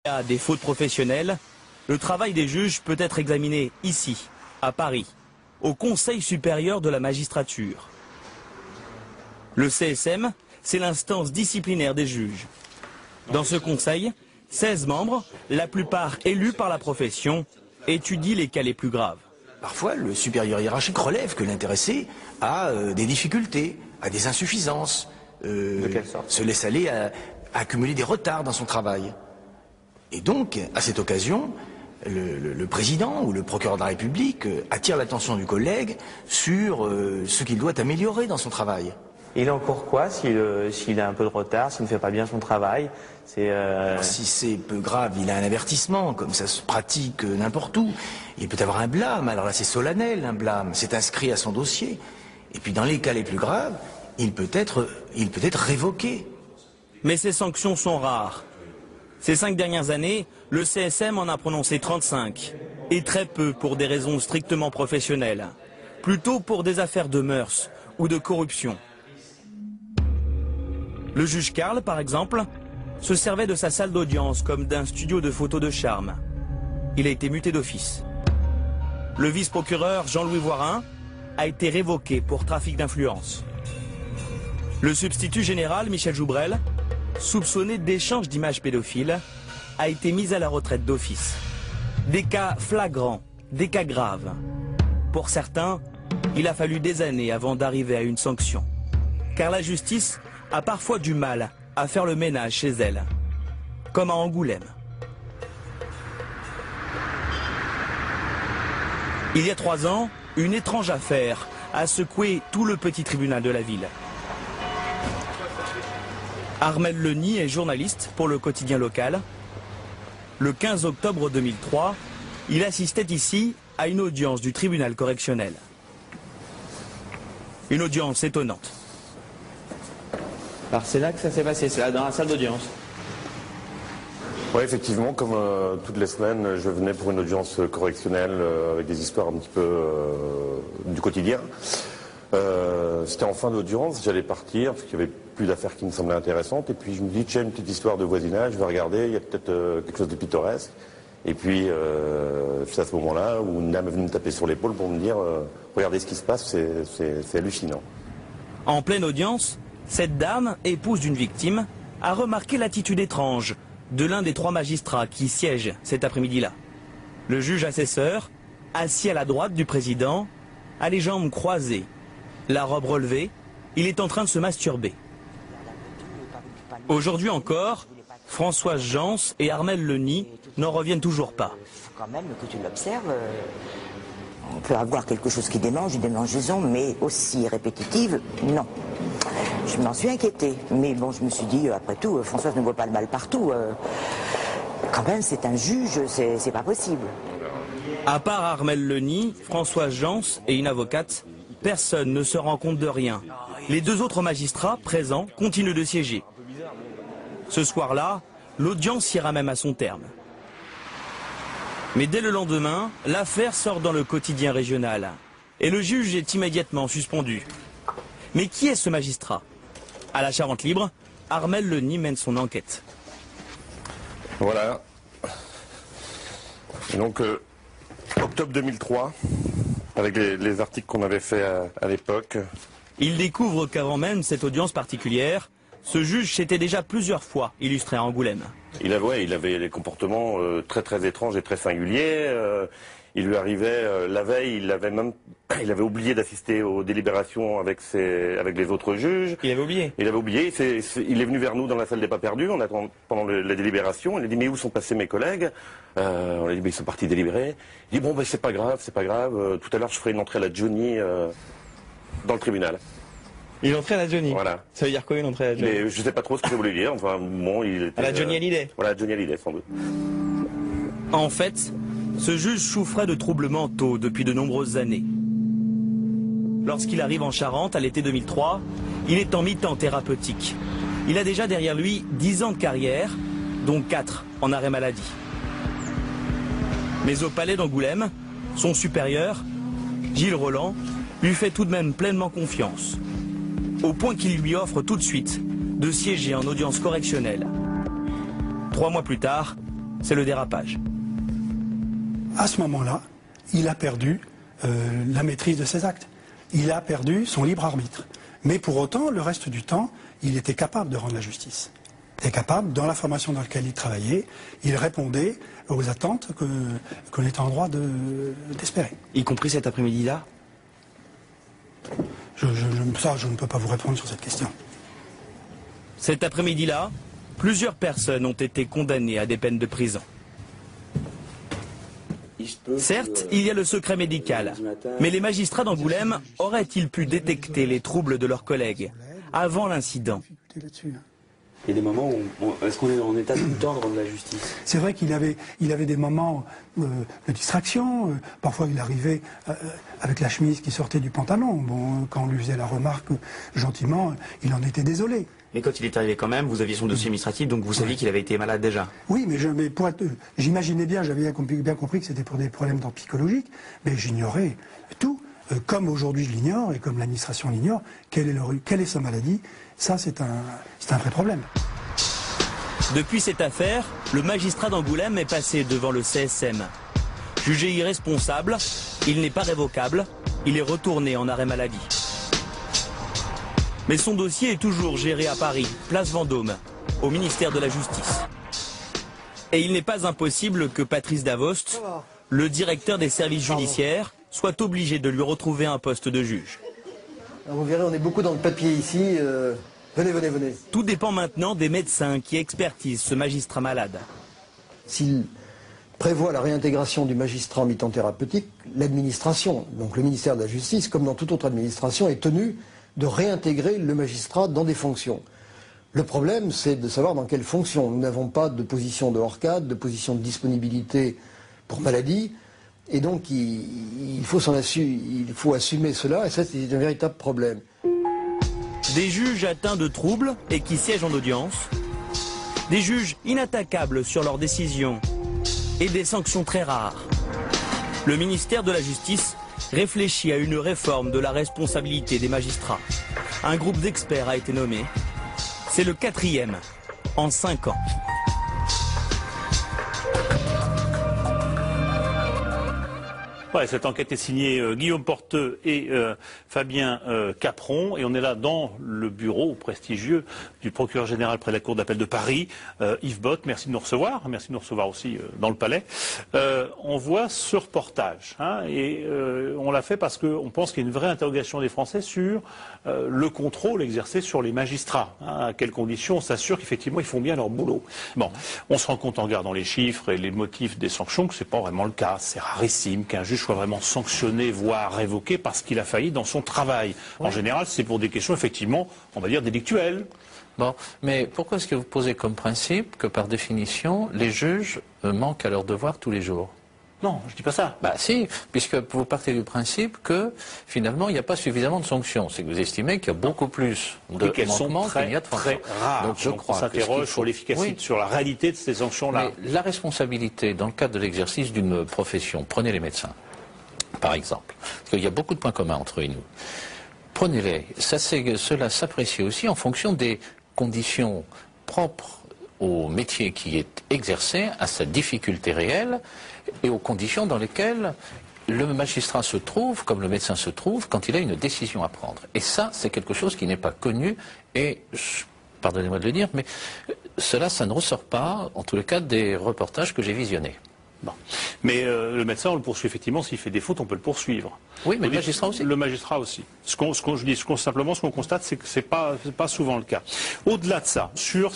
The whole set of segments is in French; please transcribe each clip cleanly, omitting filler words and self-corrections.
À des fautes professionnelles, le travail des juges peut être examiné ici, à Paris, au Conseil supérieur de la magistrature. Le CSM, c'est l'instance disciplinaire des juges. Dans ce conseil, 16 membres, la plupart élus par la profession, étudient les cas les plus graves. Parfois, le supérieur hiérarchique relève que l'intéressé a des difficultés, a des insuffisances, De quelle sorte? se laisse aller à accumuler des retards dans son travail. Et donc, à cette occasion, le président ou le procureur de la République attire l'attention du collègue sur ce qu'il doit améliorer dans son travail. Il encourt quoi s'il a un peu de retard, s'il ne fait pas bien son travail? Si c'est peu grave, il a un avertissement, comme ça se pratique n'importe où. Il peut avoir un blâme, alors là c'est solennel un blâme, c'est inscrit à son dossier. Et puis dans les cas les plus graves, il peut être révoqué. Mais ces sanctions sont rares. Ces 5 dernières années, le CSM en a prononcé 35, et très peu pour des raisons strictement professionnelles, plutôt pour des affaires de mœurs ou de corruption. Le juge Karl, par exemple, se servait de sa salle d'audience comme d'un studio de photos de charme. Il a été muté d'office. Le vice-procureur Jean-Louis Voirin a été révoqué pour trafic d'influence. Le substitut général Michel Joubrel, soupçonné d'échange d'images pédophiles, a été mis à la retraite d'office. Des cas flagrants, des cas graves. Pour certains, il a fallu des années avant d'arriver à une sanction. Car la justice a parfois du mal à faire le ménage chez elle, comme à Angoulême. Il y a 3 ans, une étrange affaire a secoué tout le petit tribunal de la ville. Armel Leny est journaliste pour le quotidien local. Le 15 octobre 2003, il assistait ici à une audience du tribunal correctionnel. Une audience étonnante. Alors c'est là que ça s'est passé, c'est là dans la salle d'audience. Oui, effectivement, comme toutes les semaines, je venais pour une audience correctionnelle avec des histoires un petit peu du quotidien. C'était en fin d'audience, j'allais partir parce qu'il n'y avait plus d'affaires qui me semblaient intéressantes. Et puis je me dis, tiens, une petite histoire de voisinage, je vais regarder, il y a peut-être quelque chose de pittoresque. Et puis c'est à ce moment-là où une dame est venue me taper sur l'épaule pour me dire, regardez ce qui se passe, c'est hallucinant. En pleine audience, cette dame, épouse d'une victime, a remarqué l'attitude étrange de l'un des 3 magistrats qui siègent cet après-midi-là. Le juge assesseur, assis à la droite du président, a les jambes croisées, la robe relevée, il est en train de se masturber. Aujourd'hui encore, Françoise Jans et Armel Leny n'en reviennent toujours pas. Il faut quand même que tu l'observes. On peut avoir quelque chose qui démange, une démangeaison, mais aussi répétitive, non. Je m'en suis inquiétée, mais bon, je me suis dit, après tout, Françoise ne voit pas le mal partout. Quand même, c'est un juge, c'est pas possible. À part Armel Leny, Françoise Jans et une avocate, personne ne se rend compte de rien. Les 2 autres magistrats présents continuent de siéger. Ce soir-là, l'audience ira même à son terme. Mais dès le lendemain, l'affaire sort dans le quotidien régional. Et le juge est immédiatement suspendu. Mais qui est ce magistrat? À la Charente Libre, Armel Leny mène son enquête. Voilà. Et donc, octobre 2003, avec les articles qu'on avait fait à l'époque. Il découvre qu'avant même cette audience particulière, ce juge s'était déjà plusieurs fois illustré à Angoulême. Il avait des comportements très étranges et très singuliers. Il lui arrivait, la veille, il avait oublié d'assister aux délibérations avec les autres juges. Il avait oublié? Il avait oublié. Il est venu vers nous dans la salle des pas perdus pendant la délibération. Il a dit, mais où sont passés mes collègues? On a dit, mais ils sont partis délibérer. Il dit, bon, ben, c'est pas grave. Tout à l'heure, je ferai une entrée à la Johnny dans le tribunal. Il entrait à la Johnny? Voilà. Ça veut dire quoi, une entrée à la Johnny? Mais je sais pas trop ce que ça voulait dire. Enfin, bon, il était, à la Johnny Hallyday? Voilà, Johnny Hallyday, sans doute. En fait, ce juge souffrait de troubles mentaux depuis de nombreuses années. Lorsqu'il arrive en Charente à l'été 2003, il est en mi-temps thérapeutique. Il a déjà derrière lui 10 ans de carrière, dont 4 en arrêt maladie. Mais au palais d'Angoulême, son supérieur, Gilles Roland, lui fait tout de même pleinement confiance. Au point qu'il lui offre tout de suite de siéger en audience correctionnelle. 3 mois plus tard, c'est le dérapage. À ce moment-là, il a perdu la maîtrise de ses actes. Il a perdu son libre arbitre. Mais pour autant, le reste du temps, il était capable de rendre la justice. Il était capable, dans la formation dans laquelle il travaillait, il répondait aux attentes qu'on était en droit d'espérer. Y compris cet après-midi-là? Je ne peux pas vous répondre sur cette question. Cet après-midi-là, plusieurs personnes ont été condamnées à des peines de prison. Certes, il y a le secret médical, mais les magistrats d'Angoulême auraient-ils pu détecter les troubles de leurs collègues avant l'incident? Il y a des moments où est-ce qu'on est en état tout le temps de rendre la justice? C'est vrai qu'il avait des moments de distraction. Parfois, il arrivait avec la chemise qui sortait du pantalon. Bon, quand on lui faisait la remarque gentiment, il en était désolé. Mais quand il est arrivé quand même, vous aviez son dossier administratif, donc vous saviez qu'il avait été malade déjà. Oui, mais j'imaginais bien, j'avais bien compris que c'était pour des problèmes d'ordre psychologique, mais j'ignorais tout. Comme aujourd'hui je l'ignore, et comme l'administration l'ignore, quelle est sa maladie, ça c'est un vrai problème. Depuis cette affaire, le magistrat d'Angoulême est passé devant le CSM. Jugé irresponsable, il n'est pas révocable, il est retourné en arrêt maladie. Mais son dossier est toujours géré à Paris, place Vendôme, au ministère de la Justice. Et il n'est pas impossible que Patrice Davost, le directeur des services judiciaires, soit obligé de lui retrouver un poste de juge. Alors vous verrez, on est beaucoup dans le papier ici. Venez. Tout dépend maintenant des médecins qui expertisent ce magistrat malade. S'il prévoit la réintégration du magistrat en mi-temps thérapeutique, l'administration, donc le ministère de la Justice, comme dans toute autre administration, est tenu de réintégrer le magistrat dans des fonctions. Le problème, c'est de savoir dans quelles fonctions. Nous n'avons pas de position de hors cadre, de position de disponibilité pour maladie, et donc il faut assumer cela, et ça c'est un véritable problème. Des juges atteints de troubles et qui siègent en audience, des juges inattaquables sur leurs décisions et des sanctions très rares. Le ministère de la Justice réfléchit à une réforme de la responsabilité des magistrats. Un groupe d'experts a été nommé. C'est le 4e en 5 ans. Ouais, cette enquête est signée Guillaume Porteux et Fabien Capron, et on est là dans le bureau prestigieux du procureur général près de la Cour d'appel de Paris, Yves Bott. Merci de nous recevoir, merci de nous recevoir aussi dans le Palais. On voit ce reportage, et on l'a fait parce qu'on pense qu'il y a une vraie interrogation des Français sur le contrôle exercé sur les magistrats. À quelles conditions on s'assure qu'effectivement ils font bien leur boulot. Bon, on se rend compte en regardant les chiffres et les motifs des sanctions que ce n'est pas vraiment le cas. C'est rarissime qu'un juge soit vraiment sanctionné, voire révoqué parce qu'il a failli dans son travail. En général, c'est pour des questions, effectivement, on va dire délictuelles. Bon, mais pourquoi est-ce que vous posez comme principe que, par définition, les juges manquent à leur devoir tous les jours? Non, je ne dis pas ça. Bah si, puisque vous partez du principe que, finalement, il n'y a pas suffisamment de sanctions. C'est que vous estimez qu'il y a beaucoup plus de manquements qu'il n'y a de sanctions. Très rares. Donc je crois on s'interroge sur l'efficacité, sur la réalité de ces sanctions-là. Mais la responsabilité, dans le cadre de l'exercice d'une profession, prenez les médecins, par exemple, parce qu'il y a beaucoup de points communs entre eux et nous. Prenez-les. Cela s'apprécie aussi en fonction des conditions propres au métier qui est exercé, à sa difficulté réelle et aux conditions dans lesquelles le magistrat se trouve, comme le médecin se trouve, quand il a une décision à prendre. Et ça, c'est quelque chose qui n'est pas connu et, pardonnez-moi de le dire, mais ça ne ressort pas, en tous les cas, des reportages que j'ai visionnés. Bon. Mais le médecin, on le poursuit effectivement. S'il fait des fautes, on peut le poursuivre. Oui, mais le magistrat aussi. Le magistrat aussi. Simplement, ce qu'on constate, c'est que c'est pas souvent le cas. Au-delà de ça, sur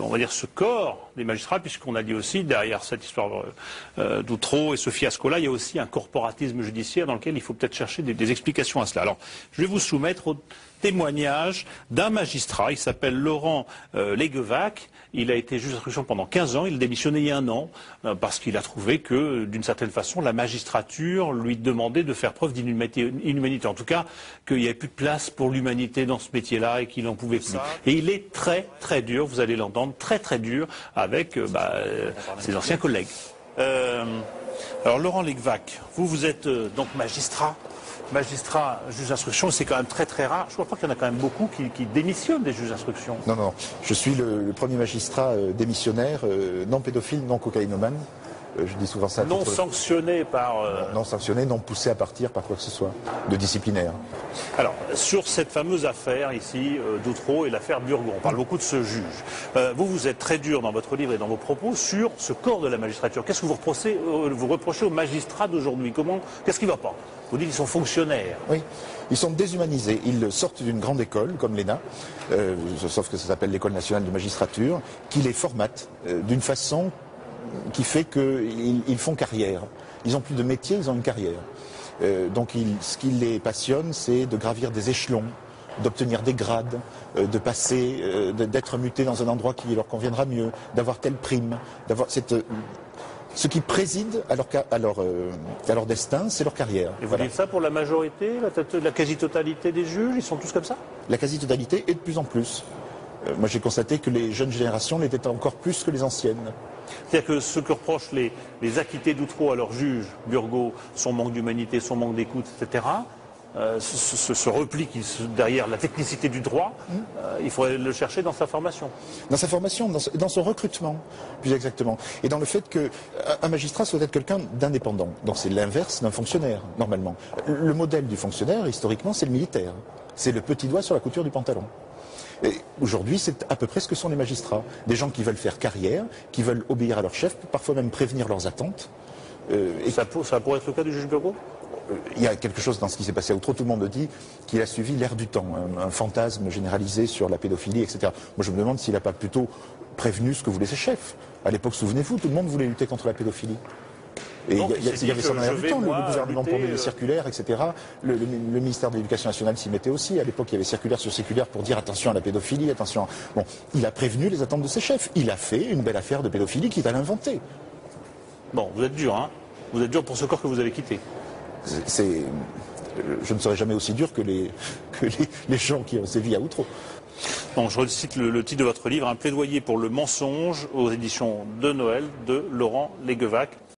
on va dire ce corps des magistrats, puisqu'on a dit aussi, derrière cette histoire d'Outreau et ce fiasco-là, il y a aussi un corporatisme judiciaire dans lequel il faut peut-être chercher des explications à cela. Alors, je vais vous soumettre au témoignage d'un magistrat. Il s'appelle Laurent Léguevac. Il a été juge d'instruction pendant 15 ans. Il a démissionné il y a 1 an parce qu'il a trouvé que, d'une certaine façon, la magistrature lui demandait de faire preuve d'inhumanité. En tout cas, qu'il n'y avait plus de place pour l'humanité dans ce métier-là et qu'il n'en pouvait plus. Et il est très, très dur, vous allez l'entendre, très, très dur avec ses anciens collègues. Alors Laurent Legvac, vous êtes donc magistrat, juge d'instruction, c'est quand même très très rare. Je crois pas qu'il y en a quand même beaucoup qui démissionnent des juges d'instruction. Non, non, je suis le premier magistrat démissionnaire, non pédophile, non cocaïnomane. Je dis souvent ça. Non sanctionné par... Non sanctionné, non poussé à partir par quoi que ce soit, de disciplinaire. Alors, sur cette fameuse affaire ici, d'Outreau et l'affaire Burgon, on parle beaucoup de ce juge. Vous êtes très dur dans votre livre et dans vos propos sur ce corps de la magistrature. Qu'est-ce que vous reprochez aux magistrats d'aujourd'hui? Qu'est-ce qui ne va pas? Vous dites qu'ils sont fonctionnaires. Oui, ils sont déshumanisés. Ils sortent d'une grande école, comme l'ENA, sauf que ça s'appelle l'École nationale de magistrature, qui les formate d'une façon qui fait qu'ils font carrière. Ils n'ont plus de métier, ils ont une carrière. Donc ce qui les passionne, c'est de gravir des échelons, d'obtenir des grades, de passer, d'être muté dans un endroit qui leur conviendra mieux, d'avoir telle prime, d'avoir cette... Ce qui préside à leur destin, c'est leur carrière. Et vous dites ça pour la majorité, la quasi-totalité des juges, ils sont tous comme ça? La quasi-totalité et de plus en plus. Moi j'ai constaté que les jeunes générations l'étaient encore plus que les anciennes. C'est-à-dire que ce que reprochent les acquittés d'Outreau à leurs juges, Burgot, son manque d'humanité, son manque d'écoute, etc., ce repli derrière la technicité du droit, il faudrait le chercher dans sa formation. Dans sa formation, dans son recrutement, plus exactement. Et dans le fait qu'un magistrat doit être quelqu'un d'indépendant. Donc c'est l'inverse d'un fonctionnaire, normalement. Le modèle du fonctionnaire, historiquement, c'est le militaire. C'est le petit doigt sur la couture du pantalon. Aujourd'hui, c'est à peu près ce que sont les magistrats. Des gens qui veulent faire carrière, qui veulent obéir à leur chef, parfois même prévenir leurs attentes. Et ça pourrait être le cas du juge Burgot? Il y a quelque chose dans ce qui s'est passé à Outreau. Tout le monde dit qu'il a suivi l'air du temps, un fantasme généralisé sur la pédophilie, etc. Moi, je me demande s'il n'a pas plutôt prévenu ce que voulaient ses chefs. À l'époque, souvenez-vous, tout le monde voulait lutter contre la pédophilie. Et il y avait ça dans l'air du temps, le gouvernement promet des circulaires, etc. Le ministère de l'Éducation nationale s'y mettait aussi. À l'époque, il y avait circulaire sur circulaire pour dire attention à la pédophilie, attention. Bon, il a prévenu les attentes de ses chefs. Il a fait une belle affaire de pédophilie qu'il va l'inventer. Bon, vous êtes dur, hein? Vous êtes dur pour ce corps que vous avez quitté. Je ne serai jamais aussi dur que les gens qui ont sévi à Outreau. Donc, je recite le titre de votre livre, Un plaidoyer pour le mensonge aux éditions de Noël de Laurent Legvac.